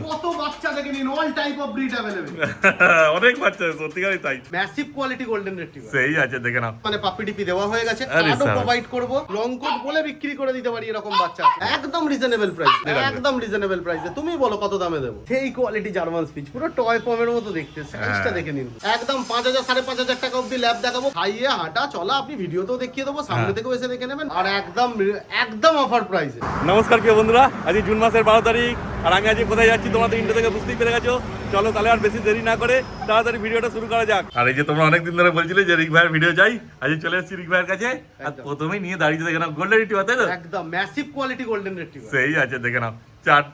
কত বাচ্চা দেখে নিন, all type of breed available. অনেক বাচ্চা সত্যিকারই তাই, ম্যাসিভ কোয়ালিটি গোল্ডেন রিট্রিভার। সেই আছে দেখে নাও। মানে পাপি টিপি দেওয়া হয়ে গেছে, আরে কার্ডও সাবাস। প্রোভাইড করব, লং কোট বলে বিক্রি করে দিতে পারি এরকম বাচ্চা আছে। একদম রিজনেবল প্রাইস, একদম রিজনেবল প্রাইসে। তুমি বলো কত দামে দেবো? সেই কোয়ালিটি জার্মান স্পিচ, পুরো টয় পমের মতো দেখতে, সাইজটা দেখে নিন। একদম 5000 5,500 টাকা অবধি ল্যাব দেখাবো, খাইয়ে হাঁটা চলা আপনি ভিডিওতেও দেখিয়ে দেবো, সামনে থেকেও এসে দেখে নেবেন, আর একদম একদম অফার প্রাইসে। নমস্কার প্রিয় বন্ধুরা, আজ জুন মাসের 12 তারিখ, আর আমি আজ কোথায় যাচ্ছি তোমরা তো ইন্টার থেকে বুঝতেই পেরে গেছো। চলো তাহলে আর বেশি দেরি না করে তাড়াতাড়ি ভিডিওটা শুরু করা যাক। আর এই যে তোমরা অনেকদিন ধরে বলছিলে যে রিক ভাইয়ের ভিডিও চাই, আজ চলে এসেছি রিক ভাইয়ের কাছে। আর প্রথমেই নিয়ে দাঁড়িয়ে দেখে নাও গোল্ডেন রিট্রিভার, তাই তো? একদম ম্যাসিভ কোয়ালিটি গোল্ডেন রিট্রিভার। সেই আছে দেখে নাও,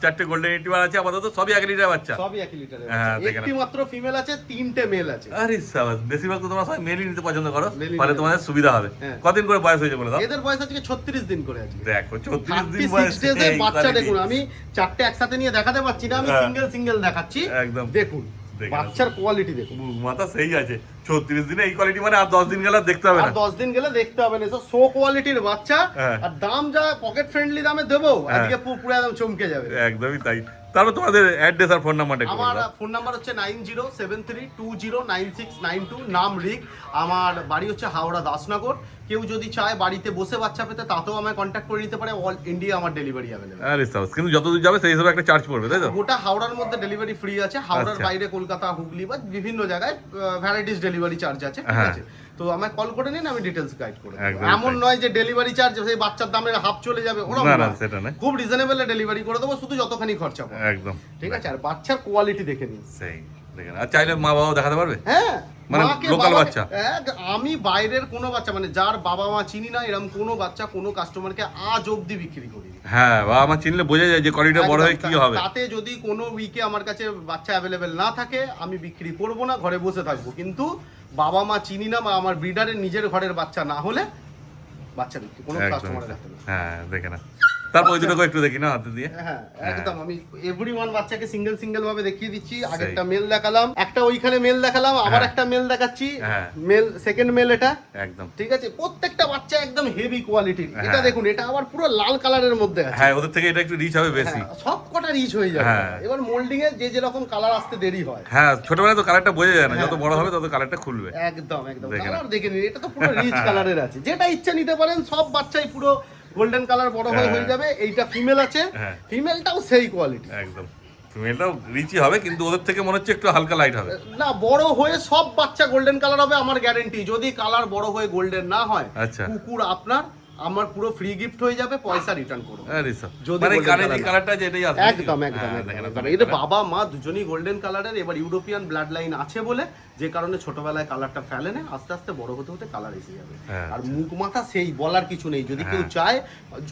চারটে গোল্ডেন রিট্রিভার আছে আপাতত, সবই 1 লিটার বাচ্চা, সবই 1 লিটারের হ্যাঁ, বাচ্চা। দেখে একটি নাও। মাত্র ফিমেল আছে, 3টে মেল আছে। আরে সাবাস, বেশিরভাগ তো তোমরা সবাই মেলই নিতে পছন্দ করো, মেলই ফলে নিতে তোমাদের সুবিধা হবে। হ্যাঁ। কদিন করে বয়স হয়েছে বলে দাও? এদের বয়স আজকে 36 দিন করে আছে। দেখো 34 দিন বয়স, 36 ডেজে এই বাচ্চা quality। দেখুন, আমি চারটে একসাথে নিয়ে দেখাতে পারছি না, আমি হ্যাঁ। সিঙ্গেল দেখাচ্ছি। একদম দেখুন দেখে বাচ্চার কোয়ালিটি দেখুন, মুখ মাথা সেই আছে। 36 দিনে এই কোয়ালিটি, মানে আর 10 দিন গেলে আর দেখতে হবে আর না। 10 দিন গেলে দেখতে হবে না। সো কোয়ালিটির বাচ্চা, হ্যাঁ। আর দাম যা পকেট ফ্রেন্ডলি দামে দেবো, হ্যাঁ। আজকে পুরো একদম চমকে যাবে। একদমই তাই। তারপর তোমাদের অ্যাড্রেস আর ফোন নাম্বারটা একটু আমার বলে দাও। ফোন নাম্বার হচ্ছে 9073209692, নাম রিক। আমার বাড়ি হচ্ছে হাওড়া দাসনগর। কেউ যদি চায় বাড়িতে বসে বাচ্চা পেতে, তাতেও আমায় কন্ট্যাক্ট করে নিতে পারে। অল ইন্ডিয়া আমার ডেলিভারি অ্যাভেলেবল। আরে সাউস, কিন্তু যত দূর যাবে সেই হিসাবে একটা চার্জ পড়বে, তাই তো? গোটা হাওড়ার মধ্যে ডেলিভারি ফ্রি আছে, হাওড়ার আচ্ছা। বাইরে কলকাতা, হুগলি বা বিভিন্ন জায়গায় ভ্যারাইটিস ডেলিভারি চার্জ আছে, ঠিক হ্যাঁ। আছে? তো আমায় কল করে নিন, আমি ডিটেলস গাইড করে দেবো। একদম এমন তাই। নয় যে ডেলিভারি চার্জ সেই বাচ্চার দামের হাফ চলে যাবে, ওরকম না, না। সেটা নয়। খুব রিজনেবল ডেলিভারি করে দেবো, শুধু যতখানি খরচা পড়ে। একদম ঠিক আছে, আর বাচ্চার কোয়ালিটি দেখে নিন। সেই দেখেন। আর চাইলে মা বাবাও দেখাতে পারবে? হ্যাঁ, মানে মাকে local বাবাকে- বাচ্চা? আমি বাইরের কোনো বাচ্চা, মানে যার বাবা মা চিনি না, এরকম কোনো বাচ্চা কোনো কাস্টমারকে আজ অবধি বিক্রি করি। হ্যাঁ, বাবা মা চিনলে বোঝা যায় যে কোয়ালিটি বড় হয়ে কি হবে। তাতে যদি কোনো উইকে আমার কাছে বাচ্চা অ্যাভেলেবেল না থাকে, আমি বিক্রি করব না, ঘরে বসে থাকবো। কিন্তু বাবা মা চিনি না বা আমার ব্রিডারের নিজের ঘরের বাচ্চা না হলে বাচ্চা বিক্রি কোনো একদম। কাস্টমারের হাতে না। হ্যাঁ, দেখে না। তারপর ওই দুটোকে একটু দেখি না হাতে দিয়ে। হ্যাঁ, একদম। আমি এভরিওয়ান বাচ্চাকে সিঙ্গেল ভাবে দেখিয়ে দিচ্ছি। সেই। আগেরটা মেল দেখালাম, একটা ওইখানে মেল দেখালাম, আবার হ্যাঁ। একটা মেল দেখাচ্ছি। হ্যাঁ। মেল, সেকেন্ড মেল এটা। একদম। ঠিক আছে, প্রত্যেকটা বাচ্চা একদম হেভি কোয়ালিটির। এটা হ্যাঁ। দেখুন, এটা আবার পুরো লাল কালারের মধ্যে আছে। হ্যাঁ, ওদের থেকে এটা একটু রিচ হবে বেশি। হ্যাঁ, সব কটা রিচ হয়ে যাবে। হ্যাঁ। এবার মোল্ডিং এ যে যেরকম কালার আসতে দেরি হয়। হ্যাঁ, ছোটবেলায় তো কালারটা বোঝা যায় না, হ্যাঁ। যত বড় হবে তত কালারটা খুলবে। একদম দেখে কালার দেখে নিন, এটা তো পুরো রিচ কালারের আছে। যেটা ইচ্ছা নিতে পারেন, সব বাচ্চাই পুরো গোল্ডেন কালার বড় হয়ে হ্যাঁ। যাবে। এইটা ফিমেল আছে, হ্যাঁ। ফিমেলটাও সেই কোয়ালিটি। একদম। ফিমেলটাও রিচই হবে, কিন্তু ওদের থেকে মনে হচ্ছে একটু হালকা লাইট হবে। না, বড় হয়ে সব বাচ্চা গোল্ডেন কালার হবে আমার গ্যারান্টি। যদি কালার বড় হয়ে গোল্ডেন না হয়, আচ্ছা। কুকুর আপনার, আমার পুরো ফ্রি গিফট হয়ে যাবে, পয়সা রিটার্ন করব। আরে সব। যদি মানে golden কানে যে colour- কালারটা আছে এটাই আসবে। একদম হ্যাঁ, দেখেন একদম। এটা বাবা মা দুজনেই গোল্ডেন কালারের। এবার ইউরোপিয়ান ব্লাড লাইন আছে বলে, যে কারণে ছোটবেলায় কালারটা ফেলে না, আস্তে আস্তে বড় হতে হতে কালার এসে যাবে। হ্যাঁ। আর মুখ মাথা সেই বলার কিছু নেই। যদি কেউ চায়,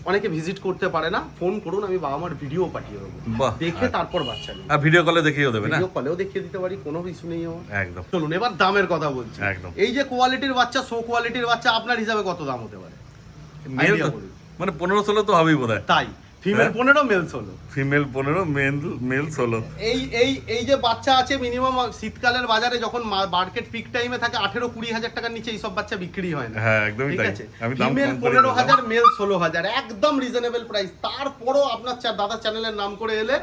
অনেকে ভিজিট করতে পারে না, ফোন করুন, আমি বাবা মার ভিডিও পাঠিয়ে দেবো, বাহ। দেখে তারপর বাচ্চা নিন। আর ভিডিও কলে দেখিয়েও দেবে না? ভিডিও কলেও দেখিয়ে দিতে পারি, কোনো ইস্যু নেই আমার। একদম। চলুন এবার দামের কথা বলছি। একদম। এই যে কোয়ালিটির বাচ্চা, সো কোয়ালিটির বাচ্চা, আপনার হিসাবে কত দাম হতে পারে? মেল Idea তো বলুন। মানে 15-16 তো হবেই বোধহয়। তাই ফিমেল 15, মেল 16। Female 15, mail 16। এই যে বাচ্চা আছে, মিনিমাম শীতকালের বাজারে যখন মার্কেট পিক টাইমে থাকে, 18-20 হাজার টাকার নিচে এইসব বাচ্চা বিক্রি হয় না। হ্যাঁ, একদমই ঠিক তাই। আছে, আমি দাম ফিমেল কম করে 15,000, মেল 16,000, একদম রিজনেবল প্রাইস। তারপরও আপনার দাদা চ্যানেলের নাম করে এলে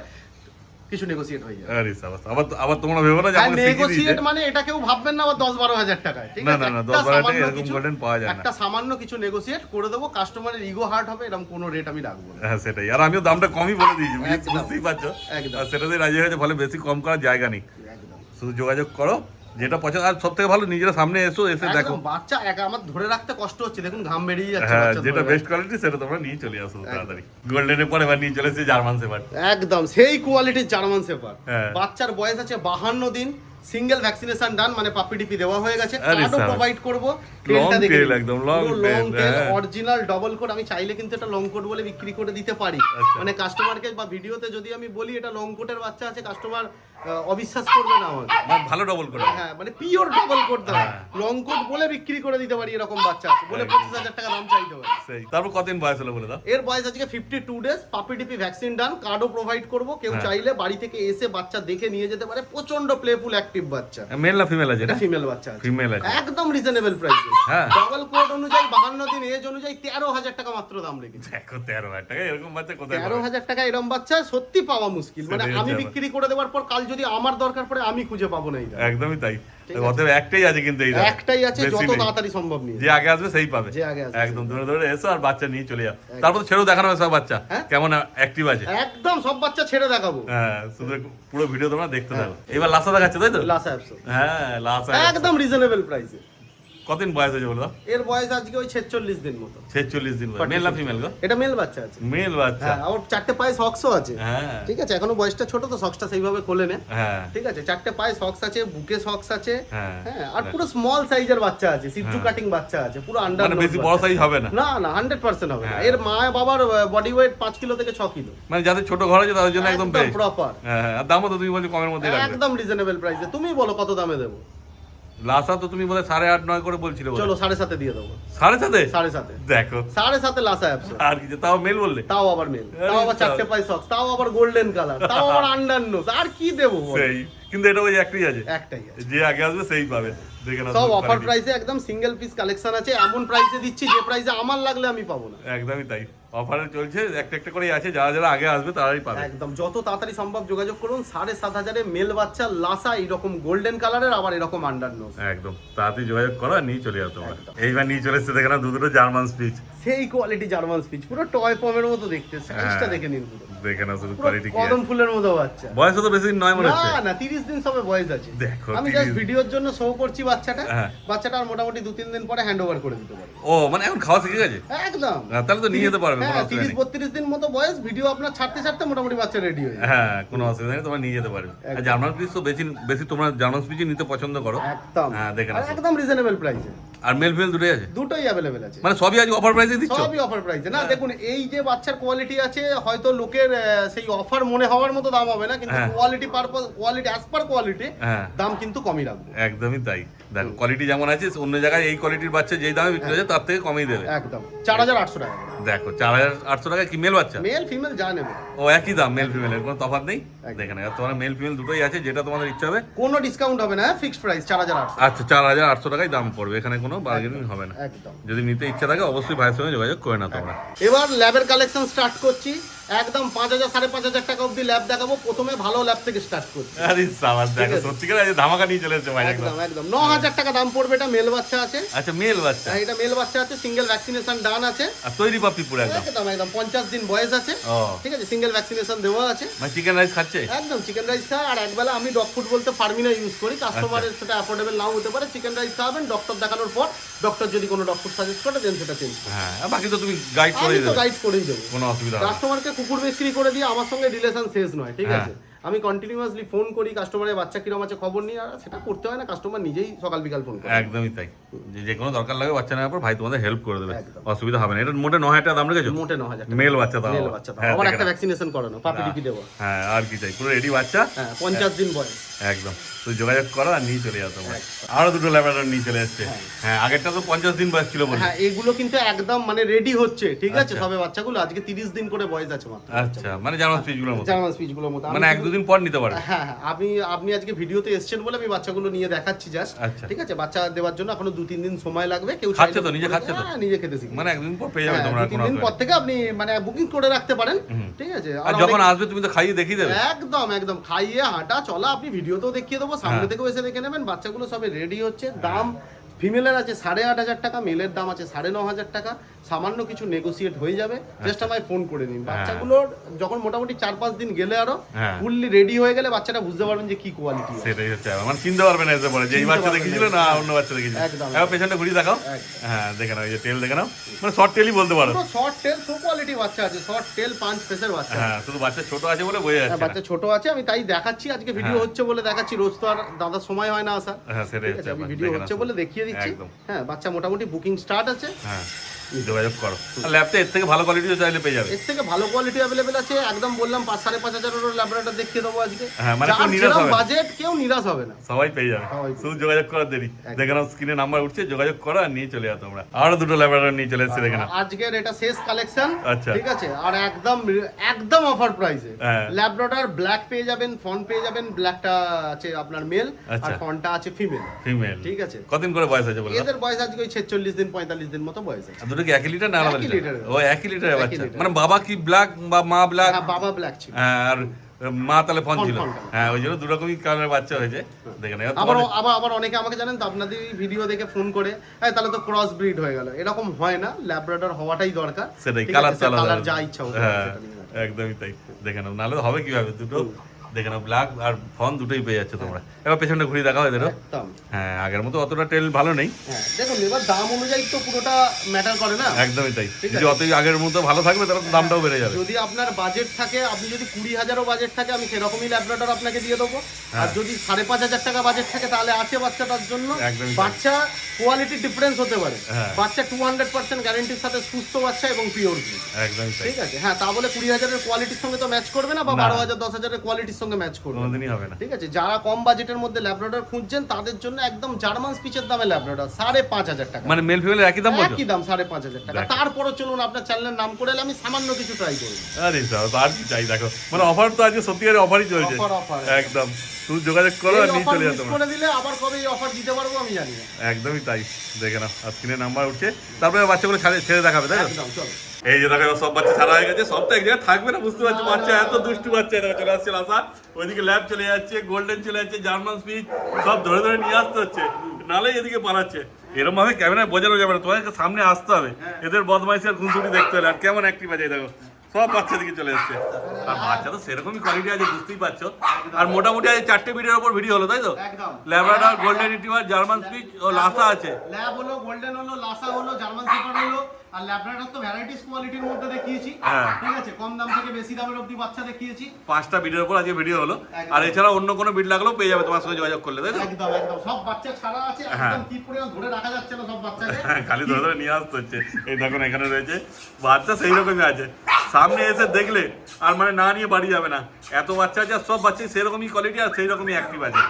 কিছু নেগোসিয়েট হয়ে যাবে। আরে সাবাস। আবার তোমরা ভেবো না যে আমাকে শিখিয়ে নেগোসিয়েট দিতে। মানে এটা কেউ ভাববেন না আবার 10-12 হাজার টাকায়। ঠিক না, আছে, না, না, একটা 10-12 টাকায় সামান্য এরকম কিছু- golden পাওয়া যায় না। একটা সামান্য কিছু নেগোসিয়েট করে দেবো, কাস্টমারের ইগো হার্ট হবে, এরকম কোনো রেট আমি রাখবো না। হ্যাঁ, সেটাই। আর আমিও দামটা কমই বলে দিয়েছি, একদম। বুঝতেই পারছো। একদম। আর সেটাতে রাজি হয়েছে, ফলে বেশি কম করার জায়গা নেই। একদম। শুধু যোগাযোগ করো, যেটা পছন্দ। আর সব থেকে ভালো নিজেরা সামনে এসে দেখো। একদম, বাচ্চা আমার ধরে রাখতে কষ্ট হচ্ছে, দেখুন ঘাম বেরিয়ে যাচ্ছে হ্যাঁ, বাচ্চা যেটা ধরে বেস্ট কোয়ালিটি সেটা তোমরা নিয়ে চলে আসো তাড়াতাড়ি। গোল্ডেনের পরে এবার নিয়ে চলে এসেছে জার্মান শেফার্ড। একদম সেই কোয়ালিটির জার্মান শেফার্ড। হ্যাঁ। বাচ্চার বয়স আছে 52 দিন, সিঙ্গেল ভ্যাকসিনেশন ডান, মানে পাপি টিপি দেওয়া হয়ে গেছে, আরে কার্ডও সাবাস। প্রোভাইড করব। Long tail, একদম long tail, টেল, হ্যাঁ। Original double quote. আমি চাইলে কিন্তু এটা লং কোট বলে বিক্রি করে দিতে পারি। আচ্ছা। মানে কাস্টমারকে বা ভিডিওতে যদি আমি বলি এটা লং কোটের বাচ্চা আছে, কাস্টমার অবিশ্বাস করবে না আমাকে। মানে ভালো ডবল করে। হ্যাঁ, মানে পিওর ডবল কোট দাও, হ্যাঁ। লং কোট বলে বিক্রি করে দিতে পারি, এরকম বাচ্চা আছে বলে 25,000 টাকা দাম চাইতে পারি। সেই। তারপর কতদিন বয়স হলো বলে দাও? এর বয়স আজকে 52 ডেজ, পাপি টিপি ভ্যাকসিন ডান, কার্ডও প্রোভাইড করব। কেউ হ্যাঁ। চাইলে বাড়ি থেকে এসে বাচ্চা দেখে নিয়ে যেতে পারে। প্রচন্ড প্লেফুল, অ্যাক্টিভ বাচ্চা। মেল না ফিমেল আছে? এটা ফিমেল বাচ্চা আছে, ফিমেল আছে, একদম রিজনেবল প্রাইসে। হ্যাঁ, ডাবল কোড অনুযায়ী 52 দিন এজ অনুযায়ী 13,000 টাকা মাত্র দাম রেখেছে। দেখো 13,000 টাকা এরকম বাচ্চা কোথায় পাবে? 13,000 টাকা এরকম বাচ্চা সত্যি পাওয়া মুশকিল। মানে সেটাই আমি হচ্ছে বিক্রি করে দেওয়ার পর কাল যদি আমার দরকার পড়ে আমি খুঁজে পাবো না। এই দাম একদমই তাই। ঠিক আছে? অতএব একটাই আছে, কিন্তু এই দাম একটাই আছে, বেশি যত নেই। তাড়াতাড়ি সম্ভব নিয়ে যে আগে আসবে সেই পাবে। যে আগে আসবে একদম ধরে ধরে এসো আর বাচ্চা নিয়ে চলে যাও। তারপর ছেড়েও দেখানো হবে সব বাচ্চা হ্যাঁ? কেমন অ্যাক্টিভ আছে। একদম সব বাচ্চা ছেড়ে দেখাবো। হ্যাঁ, শুধু পুরো ভিডিও তোমরা দেখতে থাকো। এবার লাসা দেখাচ্ছে তাই তো? লাসা অ্যাপস হ্যাঁ, লাসা একদম রিজনেবল প্রাইসে। কতদিন বয়স হয়েছে বলো? এর বয়স আজকে ওই 46 দিন মতো। 46 দিন বয়স। মেল না ফিমেল গো? এটা মেল বাচ্চা আছে। মেল বাচ্চা। হ্যাঁ, আর চারটে পায়ে সক্সও আছে। হ্যাঁ, ঠিক আছে, এখনো বয়সটা ছোট তো সক্সটা সেইভাবে খোলে না। হ্যাঁ, ঠিক আছে, চারটে পায়ে সক্স আছে, বুকে সক্স আছে। হ্যাঁ, হ্যাঁ, আর পুরো স্মল সাইজের বাচ্চা আছে, সিজু কাটিং বাচ্চা আছে, পুরো আন্ডার। মানে বেশি বড় সাইজ হবে না? না না, 100% হবে না। হ্যাঁ। এর মা বাবার বডি ওয়েট 5 কিলো থেকে 6 কিলো। মানে যাদের ছোট ঘর আছে তাদের জন্য একদম বেস্ট। প্রপার। হ্যাঁ, আর দামও তো তুমি বলছো কমের মধ্যে রাখবে। একদম রিজনেবল প্রাইসে। তুমি বলো কত দামে দেবো? লাসা তো তুমি বলে 8.5-9 করে বলছিলে। চলো 7.5 দিয়ে দেবো। 7.5? 7.5 দেখো 7.5 লাসা অ্যাপস। আর কিছু তাও মেল বললে? তাও আবার মেল, তাও আবার চারটে পায়ে সক্স, তাও আবার গোল্ডেন কালার, তাও আবার আন্ডার নোজ। আর কি দেবো বলো? সেই, কিন্তু এটা ওই একটাই আছে, একটাই আছে। যে আগে আসবে সেই পাবে। দেখে নাও সব তুমি অফার quality। প্রাইসে একদম সিঙ্গেল পিস কালেকশন আছে। এমন প্রাইসে দিচ্ছি যে প্রাইসে আমার লাগলে আমি পাবো না। একদমই তাই, অফারে চলছে, একটা একটা করেই আছে, যারা যারা আগে আসবে তারাই পাবে। একদম যত তাড়াতাড়ি সম্ভব যোগাযোগ করুন। 7,500 মেল বাচ্চা লাসা, এরকম গোল্ডেন কালারের, আবার এরকম আন্ডার নোজ। একদম তাড়াতাড়ি যোগাযোগ করো আর নিয়ে চলে যাও তোমরা। একদম। এইবার নিয়ে চলে এসছে দেখে নাও দুটো জার্মান স্পিচ। সেই কোয়ালিটি জার্মান স্পিচ, পুরো টয় পমের মতো দেখতে। সাইজটা হ্যাঁ। দেখে নিন, পুরো দেখে নাও শুধু পুরো কোয়ালিটি কি কদম আছে। ফুলের মতো বাচ্চা। বয়স তো বেশি দিন নয় মনে না হচ্ছে। না, 30 দিন সবে বয়স আছে। দেখো, আমি 30 জাস্ট ভিডিওর জন্য শো করছি বাচ্চাটা। হ্যাঁ। বাচ্চাটা আর মোটামুটি 2-3 দিন পরে হ্যান্ড ওভার করে দিতে পারবো। ও মানে এখন খাওয়া শিখে গেছে? একদম। তাহলে তো নিয়ে যেতে পারবে, কোনো হ্যাঁ, অসুবিধা নেই। 30-32 দিন মতো বয়স। ভিডিও আপনার ছাড়তে ছাড়তে মোটামুটি বাচ্চা রেডি হয়ে যায়। হ্যাঁ, কোনো অসুবিধা নেই, তোমরা নিয়ে যেতে পারবে। আর একদম। জার্মান স্পিচ তো বেশি বেশি তোমরা জার্মান স্পিচই নিতে পছন্দ করো। একদম। হ্যাঁ, দেখে আর নাও। একদম রিজনেবল প্রাইসে। আর মেল ফিমেল দুটোই আছে? দুটোই অ্যাভেলেবেল আছে। মানে সবই আজ অফার প্রাইসে দিচ্ছ? সবই অফার প্রাইসে। না দেখুন, এই যে বাচ্চার কোয়ালিটি আছে, হয়তো লোকের সেই অফার মনে হওয়ার মতো দাম হবে না, কিন্তু হ্যাঁ। Quality purpose, quality as per quality হ্যাঁ, দাম কিন্তু কমই রাখবো। একদমই তাই। দেখো কোয়ালিটি যেমন আছে, অন্য জায়গায় এই কোয়ালিটির বাচ্চা যেই দামে বিক্রি হচ্ছে তার থেকে কমই দেবে। একদম 4,800 টাকা। দেখো 4,800 টাকা কি মেল বাচ্চা? মেল ফিমেল যা নেবে ও একই দাম, মেল ফিমেলের কোনো তফাৎ নেই। একদম। দেখে না, তোমার মেল ফিমেল দুটোই আছে, যেটা তোমাদের ইচ্ছা হবে। কোনো ডিসকাউন্ট হবে না, ফিক্সড প্রাইস 4,800। আচ্ছা, 4,800 টাকায় দাম পড়বে, এখানে কোনো বার্গেনিং হবে না। একদম। যদি নিতে ইচ্ছা থাকে অবশ্যই ভাইয়ের সঙ্গে যোগাযোগ করে না তোমরা। এবার ল্যাবের কালেকশন স্টার্ট করছি। একদম 5,000 5,500 টাকা অবধি ল্যাব দেখাবো। প্রথমে ভালো ল্যাব থেকে স্টার্ট করছি। আরে সাবাস, দেখো ঠিক আছে। সত্যিকার আজ ধামাকা নিয়ে চলে এসেছে ভাই একদম। একদম একদম 9,000 টাকা দাম পড়বে। এটা মেল বাচ্চা আছে। আচ্ছা, মেল বাচ্চা। হ্যাঁ, এটা মেল বাচ্চা আছে, সিঙ্গেল ভ্যাকসিনেশন ডান আছে। আর তৈরি পাপি পুরো একদম। একদম একদম 50 দিন বয়স আছে। ও ঠিক আছে, সিঙ্গেল ভ্যাকসিনেশন দেওয়া আছে। মানে চিকেন রাইস খাচ্ছে? একদম চিকেন রাইস খায়। আর একবেলা আমি ডগ ফুড বলতে ফার্মিনা ইউজ করি। কাস্টমারের সেটা অ্যাফোর্ডেবল নাও হতে পারে। চিকেন রাইস খাবেন, ডক্টর দেখানোর পর ডক্টর যদি কোনো ডগ ফুড সাজেস্ট করে দেন সেটা চেঞ্জ। হ্যাঁ, আর বাকি তো তুমি গাইড করে আমি তো দেবে, গাইড করেই দেবো। কোনো অসুবিধা হবে না। কাস্টমারকে কুকুর বিক্রি করে দিয়ে আমার সঙ্গে রিলেশন শেষ নয়। ঠিক হ্যাঁ। আছে, আমি কন্টিনিউয়াসলি ফোন করি কাস্টমারের বাচ্চা কিরম আছে খবর নিই। আর সেটা করতে হয় না, কাস্টমার নিজেই সকাল বিকাল ফোন করে। একদমই তাই, যে কোনো দরকার লাগে বাচ্চা নেওয়ার পর ভাই তোমাদের হেল্প করে দেবে, একদম। অসুবিধা হবে না। এটা মোটে 9,000 টাকা দাম রেখেছো? মোটে 9,000 মেল বাচ্চা দাও। মেল বাচ্চা দাও। হ্যাঁ, আবার দেখে একটা নাও। ভ্যাকসিনেশন করানো, পাপি টিপি দেবো। হ্যাঁ, আর কি চাই, পুরো রেডি বাচ্চা। হ্যাঁ, 50 দিন বয়স। একদম, তুই যোগাযোগ করো আর নিয়ে চলে যাও তোমরা। আরো দুটো ল্যাবরেটরি নিয়ে চলে এসছে। হ্যাঁ, আগেরটা তো 50 দিন বয়স ছিল বলে। হ্যাঁ, এগুলো কিন্তু একদম মানে রেডি হচ্ছে। ঠিক আছে, আচ্ছা। সবে বাচ্চাগুলো আজকে 30 দিন করে বয়স আছে মাত্র। আচ্ছা, মানে জার্মান স্পিচগুলোর মতো, জার্মান স্পিচ গুলোর মতো। মানে 1-2 দিন পর নিতে পারবে। হ্যাঁ হ্যাঁ, আপনি আজকে ভিডিওতে এসেছেন বলে আমি বাচ্চাগুলো নিয়ে দেখাচ্ছি জাস্ট। আচ্ছা। ঠিক আছে, বাচ্চা দেওয়ার জন্য এখনো 2-3 দিন সময় লাগবে। কেউ খাচ্ছে চাইলে তো, নিজে খাচ্ছে তো? হ্যাঁ, নিজে খেতে শিখবে। মানে 1-2 দিন পর পেয়ে যাবে তোমরা, 2-3 কোনো দিন অসুবিধা পর নেই। থেকে আপনি মানে বুকিং করে রাখতে পারেন। ঠিক আছে, আর যখন আসবে তুমি তো খাইয়ে দেখিয়ে দেবে। একদম একদম খাইয়ে হাঁটা চলা আপনি ভিডিওতেও দেখিয়ে দেবো, সামনে হ্যাঁ। থেকেও এসে দেখে নেবেন। বাচ্চাগুলো সবে রেডি হচ্ছে। দাম ফিমেলের আছে 8,500 টাকা, মেলের দাম আছে 9,500 টাকা। সামান্য কিছু নেগোসিয়েট হয়ে যাবে, জাস্ট আমায় ফোন করে নিন। বাচ্চাগুলোর যখন মোটামুটি 4-5 দিন গেলে আরো হ্যাঁ। ফুললি রেডি হয়ে গেলে বাচ্চাটা বুঝতে পারবেন যে কি কোয়ালিটি। সেটাই হচ্ছে, মানে চিনতে পারবে না এসে পরে যে এই চিনতে বাচ্চা পারবে দেখেছিল না। না অন্য বাচ্চা দেখেছিল। একদম। এবার পেছনটা ঘুরিয়ে দেখাও। একদম। হ্যাঁ, দেখে নাও, এই যে টেল দেখে নাও, মানে শর্ট টেলই বলতে পারো। পুরো শর্ট টেল সো কোয়ালিটি বাচ্চা আছে, শর্ট টেল পাঁচ ফেসের বাচ্চা। হ্যাঁ, শুধু বাচ্চা ছোট আছে বলে বোঝা হ্যাঁ, যাচ্ছে না। বাচ্চা ছোট আছে, আমি তাই দেখাচ্ছি। আজকে ভিডিও হ্যাঁ। হচ্ছে বলে দেখাচ্ছি, রোজ তো আর দাদার সময় হয় না আসা। হ্যাঁ, সেটাই ঠিক আছে, হচ্ছে আমি ব্যাপার, ভিডিও দেখে হচ্ছে নাও। বলে দেখিয়ে দিচ্ছি। একদম। হ্যাঁ, বাচ্চা মোটামুটি বুকিং স্টার্ট আছে। হ্যাঁ, যোগাযোগ করো। আর ল্যাবটা এর থেকে ভালো কোয়ালিটিও চাইলে পেয়ে যাবে। এর থেকে ভালো কোয়ালিটি অ্যাভেলেবেল আছে, একদম বললাম 5,500 ল্যাবরেটর দেখিয়ে দেবো আজকে। হ্যাঁ, মানে কেউ নিরাশ হবে না। বাজেট কেউ নিরাশ হবে না, সবাই পেয়ে যাবে, সবাই শুধু যোগাযোগ করার দেরি। দেখে নাও স্ক্রিনে নাম্বার উঠছে, যোগাযোগ করো আর নিয়ে চলে যাও তোমরা। আরো দুটো ল্যাবরেটর নিয়ে চলে এসেছে, দেখে নাও। আজকের এটা শেষ কালেকশন, আচ্ছা। ঠিক আছে, আর একদম অফার প্রাইসে হ্যাঁ। ল্যাবরেটর ব্ল্যাক পেয়ে যাবেন, ফন্ট পেয়ে যাবেন। ব্ল্যাকটা আছে আপনার মেল, আর আচ্ছা। ফন্টটা আছে ফিমেল। ফিমেল, ঠিক আছে। কতদিন করে বয়স আছে বললাম? এদের বয়স আজকে ওই 46 দিন 45 দিন মতো বয়স আছে। দুটো কি 1 লিটার না আলাদা একই লিটার? লিটারের। ও 1 লিটারের একই বাচ্চা। লিটার। মানে বাবা কি ব্ল্যাক বা মা ব্ল্যাক? হ্যাঁ, বাবা ব্ল্যাক ছিল। হ্যাঁ, আর মা তাহলে ফন ফন ছিল। ফন। হ্যাঁ, ওই জন্য দুটো রকমই কালারের বাচ্চা হয়েছে। দেখে নাও। আবার অনেকে আমাকে জানেন তো, আপনাদের ভিডিও দেখে ফোন করে, তাহলে তো ক্রস ব্রিড হয়ে গেল। এরকম হয় না, ল্যাব্রাডর হওয়াটাই দরকার। সেটাই, ঠিক কালার আছে, চালানো কালার যা ইচ্ছা হতে পারে হ্যাঁ, সেটা নিয়ে রাখো। একদমই তাই। দেখে নাও, নাহলে হবে কিভাবে? দুটো দেখে নাও, ব্ল্যাক আর ফন দুটোই পেয়ে যাচ্ছে তোমরা। এবার পেছনটা ঘুরিয়ে দেখা হয় দেখো। একদম। হ্যাঁ, আগের মতো অতটা টেল ভালো নেই। হ্যাঁ, দেখুন এবার দাম অনুযায়ী তো পুরোটা ম্যাটার করে না। একদমই তাই। ঠিক যদি অতই আগের মতো ভালো থাকবে তাহলে তো দামটাও বেড়ে যাবে। যদি আপনার বাজেট থাকে, আপনি যদি 20,000ও বাজেট থাকে, আমি সেরকমই ল্যাব্রাডর আপনাকে দিয়ে দেবো। আর যদি 5,500 টাকা বাজেট থাকে, তাহলে আছে বাচ্চাটার জন্য। একদমই তাই। বাচ্চা কোয়ালিটি ডিফারেন্স হতে পারে। হ্যাঁ। বাচ্চা 200% গ্যারান্টির সাথে সুস্থ বাচ্চা এবং পিওর ব্রিড। একদমই তাই, ঠিক আছে। হ্যাঁ, তা বলে 20,000 এর কোয়ালিটির সঙ্গে তো ম্যাচ করবে না, বা না। 12,000 10,000 এর কোয়ালিটির সঙ্গে ম্যাচ করবে না। কোনোদিনই হবে না। ঠিক আছে। যারা কম বাজেটের মধ্যে ল্যাব্রাডর খুঁজছেন, তাদের জন্য একদম জার্মান স্পিচের দামে ল্যাব্রাডর 5,500 টাকা। মানে মেল ফিমেল একই দাম বলছো? একই দাম 5,500 টাকা। দেখো। তারপরে চলুন, আপনার চ্যানেলের নাম করে এলে আমি সামান্য কিছু ট্রাই করব। আরে স্যার, আর কি চাই দেখো। মানে অফার তো আজকে সত্যিকারে অফারই চলছে। অফার একদম, তুমি যোগাযোগ করো আর এই নিয়ে অফার চলে যাও মিস তোমরা। করে দিলে আবার কবে এই অফার দিতে পারবো আমি জানি না। একদমই তাই। দেখে নাও, আর স্ক্রিনে নাম্বার উঠছে, তারপরে বাচ্চাগুলো ছেড়ে দেখাবে, তাই তো? একদম, চলো। এই যে দেখো, সব বাচ্চা ছাড়া হয়ে গেছে। সব তো এক জায়গায় থাকবে না, বুঝতে পারছো। বাচ্চা এত দুষ্টু বাচ্চা, দেখো চলে আসছে আশা। ওইদিকে ল্যাব চলে যাচ্ছে, গোল্ডেন চলে যাচ্ছে, জার্মান স্পিচ সব ধরে ধরে নিয়ে আসতে হচ্ছে, নালে এদিকে পালাচ্ছে। এরকম ভাবে ক্যামেরায় বোঝানো যাবে না, তোমাকে সামনে আসতে হবে। এদের বদমাইশি আর খুনসুটি দেখতে হলে। আর কেমন অ্যাক্টিভ আছে দেখো, সব বাচ্চা দিকে চলে এসছে। আর বাচ্চা তো সেরকমই কোয়ালিটি আছে, বুঝতেই পারছো। আর মোটামুটি আজ 4টে ভিডিওর উপর ভিডিও হলো, তাই তো? একদম। Labrador, golden retriever, German Spitz ও লাসা আছে। ল্যাব হলো, গোল্ডেন হলো, লাসা হলো, জার্মান শেপার্ড হলো। আর ল্যাব্রাডর তো ভ্যারাইটিস কোয়ালিটির মধ্যে দেখিয়েছি। হ্যাঁ। ঠিক আছে, কম দাম থেকে বেশি দামের অবধি বাচ্চা দেখিয়েছি। 5টা ভিডিওর উপর আজকে ভিডিও হলো। একদম। আর এছাড়া অন্য কোনো ভিডিও লাগলেও পেয়ে যাবে তোমার সঙ্গে যোগাযোগ করলে, তাই তো? একদম একদম, সব বাচ্চা ছাড়া আছে। হ্যাঁ। একদম কি পরিমাণ ধরে রাখা যাচ্ছে না সব বাচ্চাকে। খালি ধরে ধরে নিয়ে আসতে হচ্ছে। এই দেখুন, এখানে রয়েছে বাচ্চা, সেই রকমই আছে। সামনে এসে দেখলে আর মানে না নিয়ে বাড়ি যাবে না, এত বাচ্চা আছে। আর সব বাচ্চাই সেরকমই কোয়ালিটি আর সেই রকমই অ্যাক্টিভ আছে।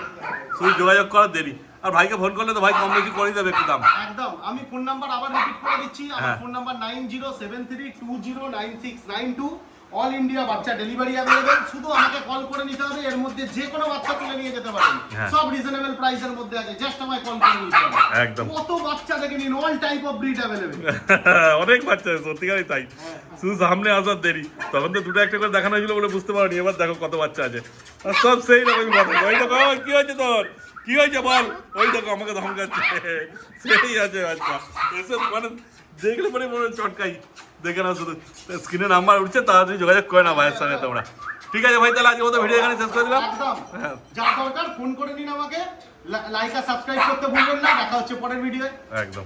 শুধু যোগাযোগ করার দেরি। আর ভাইকে ফোন করলে তো ভাই কম বেশি করে দেবে একটু দাম। একদম। আমি ফোন নাম্বার আবার রিপিট করে দিচ্ছি। আমার হ্যাঁ। Phone number 9073209692। অল ইন্ডিয়া বাচ্চা ডেলিভারি অ্যাভেলেবেল। শুধু আমাকে কল করে নিতে হবে, এর মধ্যে যে কোনো বাচ্চা তুলে নিয়ে যেতে পারেন। হ্যাঁ। সব রিজনেবল প্রাইসের মধ্যে আছে, জাস্ট আমায় কল করে নিতে হবে। একদম। কত বাচ্চা দেখে নিন, all type of breed available. অনেক বাচ্চা আছে, সত্যিকারই তাই। শুধু সামনে আসার দেরি। তখন তো দুটো একটা করে দেখানো হয়েছিল বলে বুঝতে পারিনি। এবার দেখো কত বাচ্চা আছে, আর সব সেই রকমই বাচ্চা। ওই দেখো, কি হয়েছে তোর? কি হয়েছে বল? ওই দেখো আমাকে ধমকাচ্ছে, সেই আছে বাচ্চা। এসব মানে দেখলে পরে মনে হয় চটকাই। দেখে নাও, শুধু স্ক্রিনে নাম্বার উঠছে, তাড়াতাড়ি যোগাযোগ করে না ভাইয়ের সঙ্গে তোমরা। ঠিক আছে ভাই, তাহলে আজকে মতো ভিডিও এখানে শেষ করে দিলাম। একদম। হ্যাঁ। যা দরকার ফোন করে নিন আমাকে। লাইক আর সাবস্ক্রাইব করতে ভুলবেন না। দেখা হচ্ছে পরের ভিডিওয়ে। একদম।